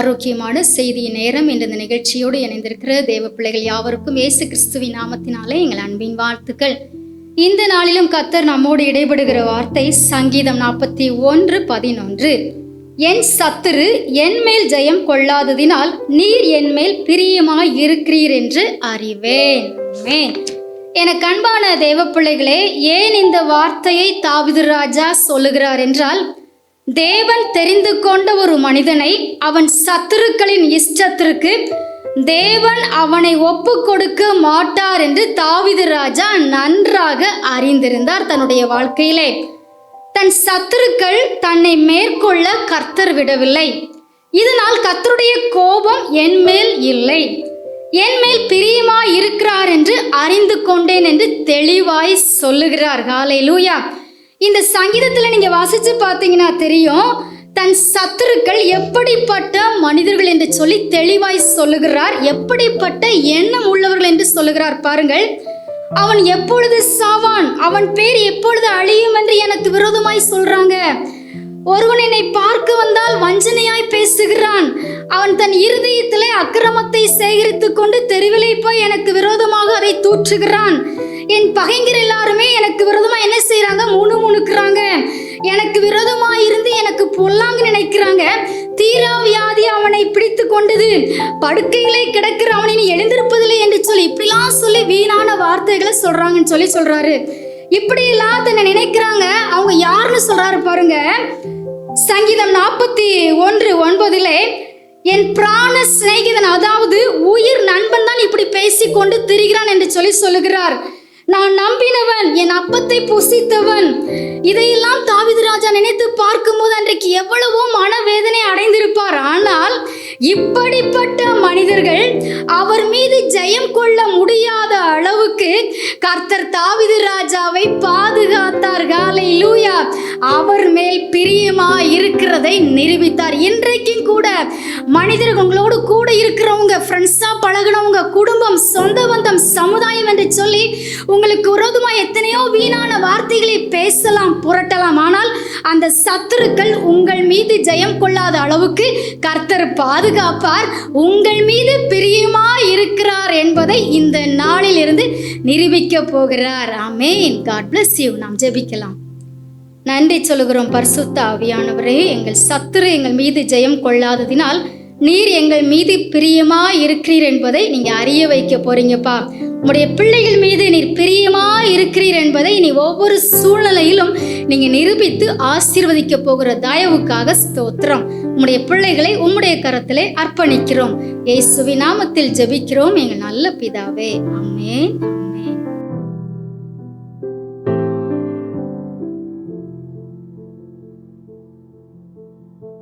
ஆரோக்கியமான செய்தி நேரம் என்ற இந்த நிகழ்ச்சியோடு இணைந்திருக்கிற தேவ பிள்ளைகள் யாவருக்கும் இயேசு கிறிஸ்துவின் நாமத்தினாலே எங்கள் அன்பின் வாழ்த்துக்கள். இந்த நாளிலும் கர்த்தர் நம்மோடு இடைபடுகிற வார்த்தை சங்கீதம் 41:11. என் சத்துரு என் மேல் ஜெயம் கொள்ளாததினால் நீர் என் மேல் பிரியமாய் இருக்கிறீர் என்று அறிவேன். எனக்கு அன்பான தேவ பிள்ளைகளே, ஏன் இந்த வார்த்தையை தாவீது ராஜா சொல்லுகிறார் என்றால், தேவன் தெரிந்து கொண்ட ஒரு மனிதனை அவன் சத்துருக்களின் இஷ்டத்திற்கு தேவன் அவனை ஒப்பு கொடுக்க மாட்டார் என்று தாவீது ராஜா நன்றாக அறிந்திருந்தார். தன்னுடைய வாழ்க்கையிலே தன் சத்துருக்கள் தன்னை மேற்கொள்ள கர்த்தர் விடவில்லை. இதனால் கர்த்தருடைய கோபம் என் மேல் இல்லை, என் மேல் பிரியமாய் இருக்கிறார் என்று அறிந்து கொண்டேன் என்று தெளிவாய் சொல்லுகிறார். ஹல்லேலூயா. இந்த சங்கீதத்தில் நீங்க வாசிச்சு பார்த்தீங்கன்னா தெரியும், தன் சத்துருக்கள் எப்படிப்பட்ட மனிதர்கள் என்று சொல்லி தெளிவாய் சொல்லுகிறார். எப்படிப்பட்ட எண்ணம் உள்ளவர்கள் என்று சொல்லுகிறார் பாருங்கள். அவன் எப்பொழுது சாவான், அவன் பேர் எப்பொழுது அழியும் என்று எனக்கு விரோதமாய் சொல்றாங்க. ஒருவன் என்னை பார்க்க வந்தால் வஞ்சனையாய் பேசுகிறான். அவன் தன் இருதயத்திலே அக்கிரமத்தை சேகரித்து கொண்டு தெருவிலே போய் எனக்கு விரோதமாக அதை தூற்றுகிறான். என் பகைஞர் எல்லாருமே எனக்கு விரோதமா என்ன செய்யறாங்க, முணுமுணுக்கிறாங்க. எனக்கு விரோதமா இருந்து எனக்கு பொல்லாங்க நினைக்கிறாங்க. தீரா வியாதி அவனை பிடித்து கொண்டது, படுக்கையிலே கிடக்கிற அவனை நீ எழுந்திருப்பதில்லை என்று சொல்லி இப்படிலாம் சொல்லி வீணான வார்த்தைகளை சொல்றாங்கன்னு சொல்லி சொல்றாரு. இப்படி எல்லாம் தன்னை நினைக்கிறாங்க. அவங்க யாருன்னு சொல்றாரு பாருங்க. சங்கீதம் 41:9 என் பிராண சிநேகிதன், அதாவது உயிர் நண்பன் தான் இப்படி பேசிக்கொண்டு திரிகிறான் என்று சொல்லி சொல்லுகிறார். நான் நம்பினவன், என் அப்பத்தை புசித்தவன். இதையெல்லாம் தாவீது ராஜா நினைத்து பார்க்கும்போது அன்றைக்கு எவ்வளவோ மனவேதனை அடைந்திருப்பார். ஆனால் இப்படிப்பட்ட மனிதர்கள் அவர் மீது ஜெயம் கொள்ள முடியாத அளவுக்கு கர்த்தர் தாவீது ராஜாவை பாதுகாத்தார். ஹல்லேலூயா. அவர் மேல் பிரியமாய் இருக்கிறதை நிரூபித்தார். இன்றைக்கும் கூட மனிதர்கள் உங்களோடு கூட இருக்கிறவங்க, ஃப்ரெண்ட்ஸா பழகினவங்க, குடும்பம், சொந்த பந்தம், சமுதாயம் என்று சொல்லி உங்களுக்கு விரோதமாக எத்தனையோ வீணான வார்த்தைகளை பேசலாம், புரட்டலாம். ஆனால் அந்த சத்துருக்கள் உங்கள் மீது ஜெயம் கொள்ளாத அளவுக்கு கர்த்தர் பாதுகாப்பார். உங்கள் மீது பிரியமாய் இருக்கிறார் என்பதை இந்த நாளில் இருந்து நிரூபிக்க போகிறார். ஆமென். God bless you. நாம் ஜெபிக்கலாம். நன்றி சொல்லுகிறோம் பரிசுத்த ஆவியானவரே. எங்கள் சத்துரு எங்கள் மீது ஜெயம் கொள்ளாததினால் நீர் எங்கள் மீது பிரியமாய் இருக்கிறீர் என்பதை நீங்க அறிய வைக்க போறீங்கப்பா. உம்முடைய பிள்ளைகள் மீது நீர் பிரியமாய் இருக்கிறீர் என்பதை நீ ஒவ்வொரு சூழ்நிலையிலும் நீங்க நிரூபித்து ஆசீர்வதிக்க போகிற தயவுக்காக ஸ்தோத்திரம். உம்முடைய பிள்ளைகளை உம்முடைய கரத்திலே அர்ப்பணிக்கிறோம். இயேசுவின் நாமத்தில் ஜெபிக்கிறோம் எங்கள் நல்ல பிதாவே. ஆமென்.